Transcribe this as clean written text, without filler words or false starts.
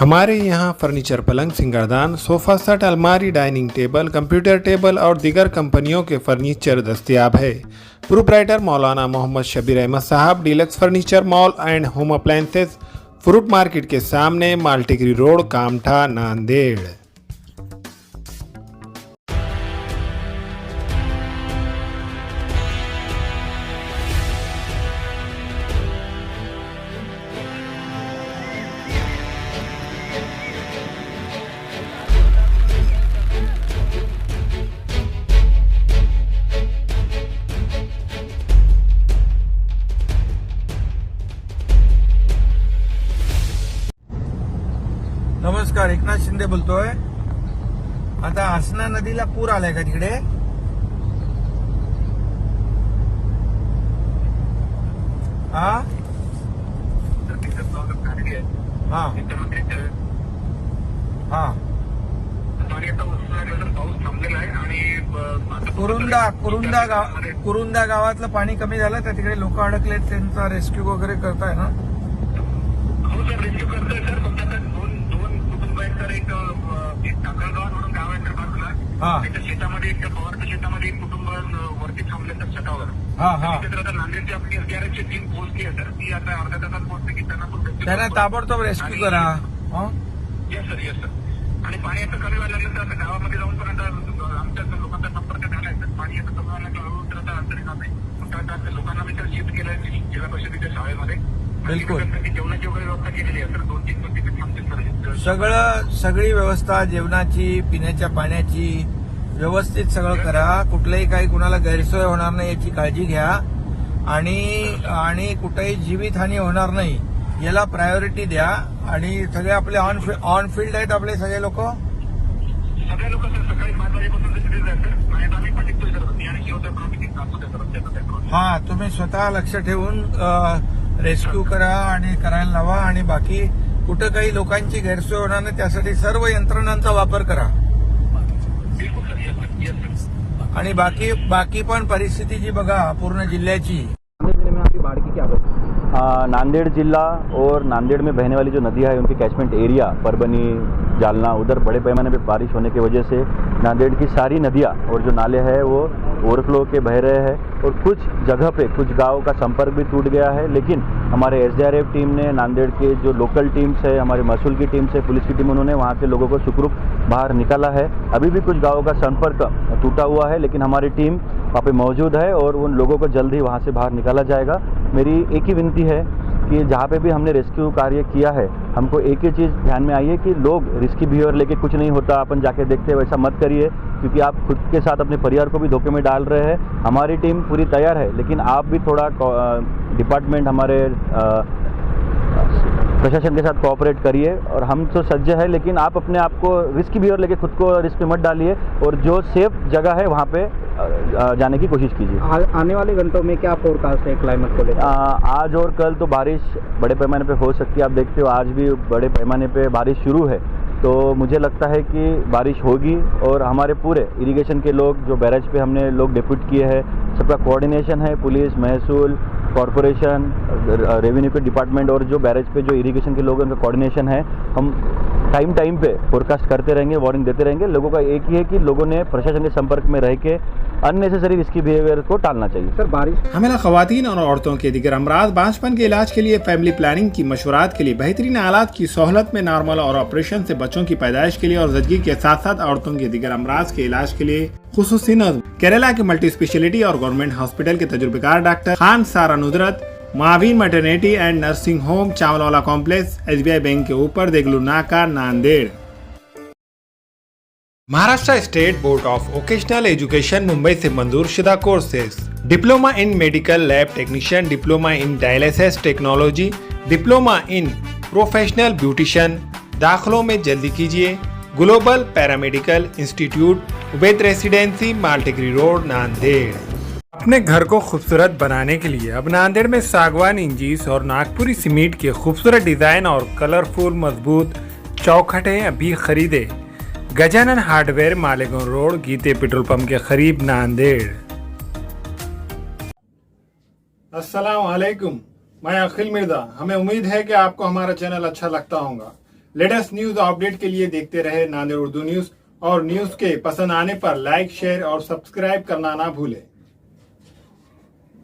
हमारे यहाँ फर्नीचर, पलंग, सिंगारदान, सोफा सेट, अलमारी, डाइनिंग टेबल, कंप्यूटर टेबल और दीगर कंपनियों के फर्नीचर दस्तयाब है। प्रोप्राइटर मौलाना मोहम्मद शबीर अहमद साहब, deluxe furniture mall and home appliances, fruit market के सामने, माल्टेकरी रोड, कामठा, नांदेड़। नमस्कार, एकनाथ शिंदे बोलतोय। आता आसना नदीला पूर आलाय का तिकडे? हा हा हा कुरुंदा गावातलं पाणी कमी झालं तर तिकडे लोक अडकलेत, त्यांचा रेस्क्यू वगैरे करताय ना? हो सर, रेस्क्यू करतोय सर. फक्त आता दोन कुटुंब आहेत सर. एक टाकळगाव म्हणून गाव आहे सर बाजूला. त्याच्या शेतामध्ये एक पवारच्या शेतामध्ये एक कुटुंब वरती थांबले सर छतावर. तर आता नांदेडची आपली एसडीआरएफची टीम पोहोचली आहे सर. ती आता अर्ध्या तासात पोहोचते की त्यांना ताबडतोब रेस्क्यू करा. Yes sir, yes sir. आणि पाणी आता कमी व्हायला लागलं तर आता गावामध्ये जाऊन पण आता आमच्या लोकांचा संपर्क झालाय तर पाणी आता कमी व्हायला लागलं तर आता अंतर येणार नाही. पण आता लोकांना मी तर शिफ्ट केलंय जिल्हा परिषदेच्या शाळेमध्ये. बिलकुल जेवणाची वगैरे व्यवस्था केलेली आहे सर. 2-3 तिथे थांबतील सर. सगळी व्यवस्था, जेवणाची, पिण्याच्या पाण्याची व्यवस्थित सगळं करा. कुठलंही काही कुणाला गैरसोय होणार नाही याची काळजी घ्या. आणि कुठेही जीवितहानी होणार नाही याला प्रायोरिटी द्या. आणि सगळे आपले ऑन फील्ड आहेत आपले सगळे लोक. सगळे लोक सर सकाळी 5 वाजेपासून तिथे जातात. आणि आम्ही पण निघतोय सर. मी आणि शिवसाहेब हा, तुम्ही स्वतः लक्ष ठेवून रेस्क्यू करा आणि करायला लावा. आणि बाकी कुठं काही लोकांची गैरसोय होणार नाही त्यासाठी सर्व यंत्रणांचा वापर करा. आणि बाकी पण परिस्थिती जी बघा पूर्ण जिल्ह्याची. नांदेड़ जिला और नांदेड़ में बहने वाली जो नदियां है उनके कैचमेंट एरिया परभनी, जालना, उधर बड़े पैमाने पे बारिश होने की वजह से नांदेड़ की सारी नदियां और जो नाले हैं वो ओवरफ्लो के बह रहे हैं और कुछ जगह पे कुछ गांव का संपर्क भी टूट गया है। लेकिन हमारे एसडीआरएफ टीम ने, नांदेड़ के जो लोकल टीम्स है, हमारे महसूल की टीम से, पुलिस की टीम, उन्होंने वहाँ के लोगों को सुखरूप बाहर निकाला है। अभी भी कुछ गाँवों का संपर्क टूटा हुआ है लेकिन हमारी टीम वहाँ पे मौजूद है और उन लोगों को जल्द ही वहाँ से बाहर निकाला जाएगा। मेरी एक ही विनती है कि जहाँ पे भी हमने रेस्क्यू कार्य किया है, हमको एक ही चीज़ ध्यान में आई है कि लोग रिस्की बिहेवियर लेके कुछ नहीं होता अपन जाके देखते, वैसा मत करिए, क्योंकि आप खुद के साथ अपने परिवार को भी धोखे में डाल रहे हैं। हमारी टीम पूरी तैयार है लेकिन आप भी थोड़ा डिपार्टमेंट, हमारे प्रशासन के साथ कोऑपरेट करिए। और हम तो सज्ज है लेकिन आप अपने आप को रिस्की बिहेवियर लेके खुद को रिस्क में मत डालिए और जो सेफ जगह है वहाँ पे जाने की कोशिश कीजिए। आने वाले घंटों में क्या फोरकास्ट है क्लाइमेट को लेकर? आज और कल तो बारिश बड़े पैमाने पे हो सकती है। आप देखते हो आज भी बड़े पैमाने पे बारिश शुरू है, तो मुझे लगता है कि बारिश होगी। और हमारे पूरे इरिगेशन के लोग जो बैरेज पे हमने लोग डिप्यूट किए हैं, सबका कोऑर्डिनेशन है, पुलिस, महसूल, कॉरपोरेशन, रेवेन्यू के डिपार्टमेंट और जो बैरेज पे जो इरिगेशन के लोग हैं उनका कोऑर्डिनेशन है। हम टाइम पे फोरकास्ट करते रहेंगे, वार्निंग देते रहेंगे। लोगों का एक ही है कि लोगों ने प्रशासन के संपर्क में रह के अननेसेसरी रिस्की बिहेवियर को टालना चाहिए। सर, बारिश हमेला खवातीन और औरतों के दिगर अमराज, बांझपन के इलाज के लिए, फैमिली प्लानिंग की मशवरात के लिए, बेहतरीन आलात की सहूलत में, नॉर्मल और ऑपरेशन से बच्चों की पैदाइश के लिए और जदगी के साथ साथ औरतों के दिगर अमराज के इलाज के लिए खुसूसी नज़्म केरला के मल्टी स्पेशलिटी और गवर्नमेंट हॉस्पिटल के तजुर्बेकार doctor Khan Sara Nudrat, Maveen maternity and nursing home, Chawalwala complex, SBI bank के ऊपर, देगलू नाका, Nanded. Maharashtra state board of vocational education Mumbai से मंजूर शुदा कोर्सेज: diploma in medical lab technician, diploma in dialysis technology, diploma in professional beautician. दाखिलों में जल्दी कीजिए। Global paramedical institute, Ubaid residency, Maltekri road, Nanded. अपने घर को खूबसूरत बनाने के लिए अब नांदेड़ में सागवान इंजीस और नागपुरी सीमेंट के खूबसूरत डिजाइन और कलरफुल मजबूत चौखटें अभी खरीदे। गजानन हार्डवेयर, मालेगांव रोड, गीते पेट्रोल पंप के करीब, नांदेड़। अस्सलाम वालेकुम, मैं अखिल मिर्जा। हमें उम्मीद है कि आपको हमारा चैनल अच्छा लगता होगा। लेटेस्ट न्यूज अपडेट के लिए देखते रहे नांदेड़ उर्दू न्यूज और न्यूज के पसंद आने पर लाइक शेयर और सब्सक्राइब करना ना भूलें।